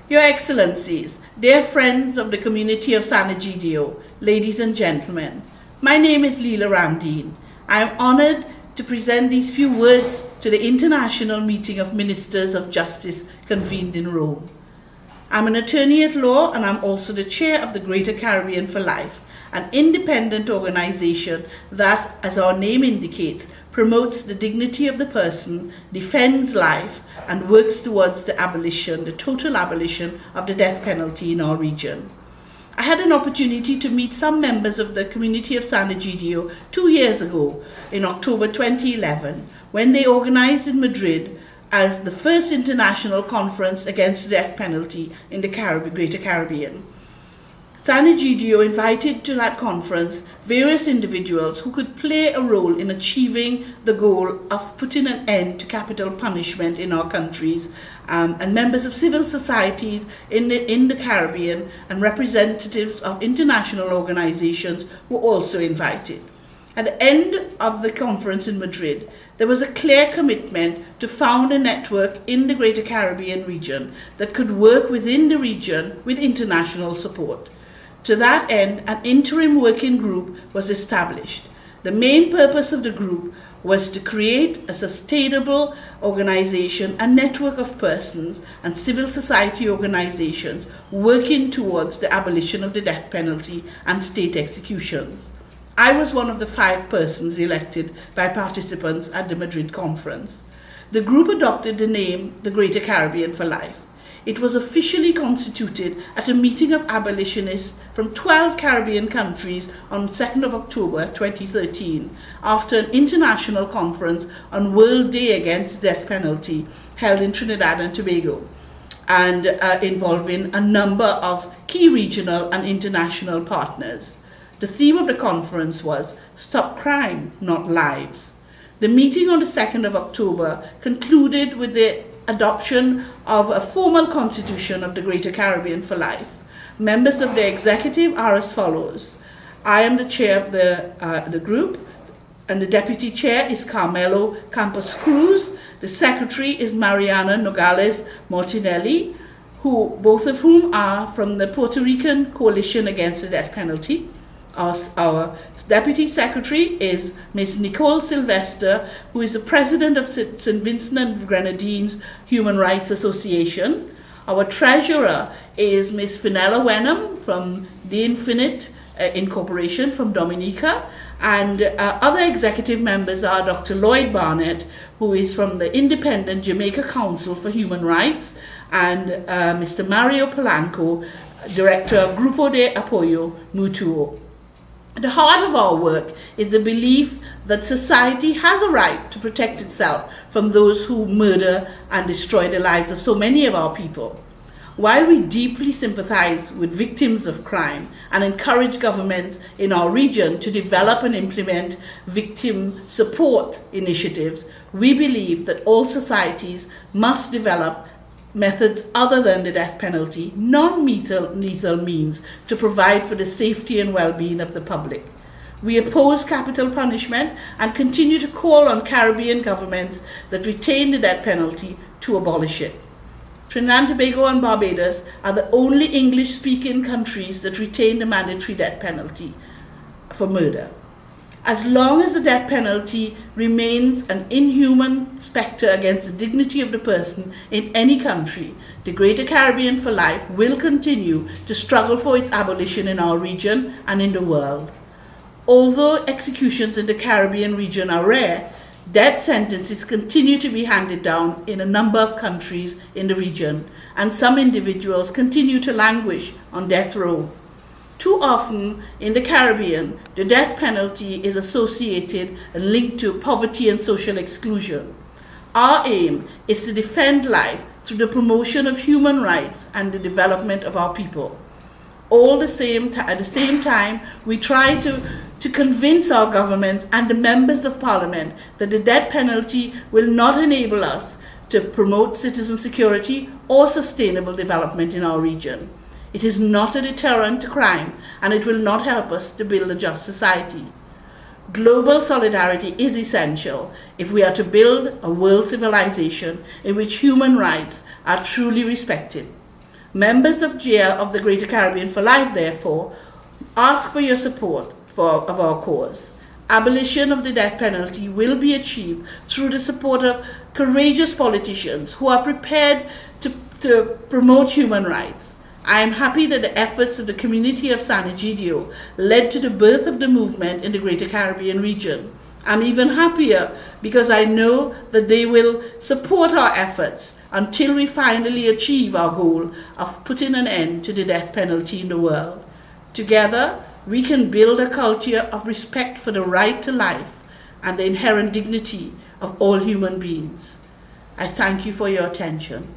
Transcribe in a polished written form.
Your Excellencies, dear friends of the community of Sant'Egidio, ladies and gentlemen, my name is Leela Ramdeen. I am honored to present these few words to the International Meeting of Ministers of Justice convened in Rome. I'm an attorney at law and I'm also the chair of the Greater Caribbean for Life, an independent organization that, as our name indicates, promotes the dignity of the person, defends life, and works towards the total abolition of the death penalty in our region. I had an opportunity to meet some members of the community of Sant'Egidio 2 years ago, in October 2011, when they organized in Madrid the first international conference against the death penalty in the Greater Caribbean. Sant'Egidio invited to that conference various individuals who could play a role in achieving the goal of putting an end to capital punishment in our countries, and members of civil societies in the Caribbean and representatives of international organizations were also invited. At the end of the conference in Madrid, there was a clear commitment to found a network in the Greater Caribbean region that could work within the region with international support. To that end, an interim working group was established. The main purpose of the group was to create a sustainable organization, a network of persons and civil society organizations working towards the abolition of the death penalty and state executions. I was one of the 5 persons elected by participants at the Madrid conference. The group adopted the name the Greater Caribbean for Life. It was officially constituted at a meeting of abolitionists from 12 Caribbean countries on 2nd of October 2013, after an international conference on World Day Against the Death Penalty held in Trinidad and Tobago, and involving a number of key regional and international partners. The theme of the conference was "Stop Crime, Not Lives." The meeting on the 2nd of October concluded with the adoption of a formal constitution of the Greater Caribbean for Life. Members of the executive are as follows. I am the chair of the group, and the deputy chair is Carmelo Campos Cruz. The secretary is Mariana Nogales Martinelli, both of whom are from the Puerto Rican Coalition Against the Death Penalty. Our deputy secretary is Ms. Nicole Sylvester, who is the president of St. Vincent and Grenadines Human Rights Association. Our treasurer is Ms. Finella Wenham from The Infinite Incorporation from Dominica. And other executive members are Dr. Lloyd Barnett, who is from the Independent Jamaica Council for Human Rights, and Mr. Mario Polanco, director of Grupo de Apoyo Mutuo. At the heart of our work is the belief that society has a right to protect itself from those who murder and destroy the lives of so many of our people. While we deeply sympathize with victims of crime and encourage governments in our region to develop and implement victim support initiatives, we believe that all societies must develop methods other than the death penalty, non-lethal means to provide for the safety and well-being of the public. We oppose capital punishment and continue to call on Caribbean governments that retain the death penalty to abolish it. Trinidad and Tobago and Barbados are the only English-speaking countries that retain the mandatory death penalty for murder. As long as the death penalty remains an inhuman spectre against the dignity of the person in any country, the Greater Caribbean for Life will continue to struggle for its abolition in our region and in the world. Although executions in the Caribbean region are rare, death sentences continue to be handed down in a number of countries in the region, and some individuals continue to languish on death row. Too often in the Caribbean, the death penalty is associated and linked to poverty and social exclusion. Our aim is to defend life through the promotion of human rights and the development of our people. At the same time, we try to convince our governments and the members of parliament that the death penalty will not enable us to promote citizen security or sustainable development in our region. It is not a deterrent to crime, and it will not help us to build a just society. Global solidarity is essential if we are to build a world civilization in which human rights are truly respected. Members of GEA of the Greater Caribbean for Life, therefore, ask for your support of our cause. Abolition of the death penalty will be achieved through the support of courageous politicians who are prepared to promote human rights. I am happy that the efforts of the community of Sant'Egidio led to the birth of the movement in the Greater Caribbean region. I'm even happier because I know that they will support our efforts until we finally achieve our goal of putting an end to the death penalty in the world. Together, we can build a culture of respect for the right to life and the inherent dignity of all human beings. I thank you for your attention.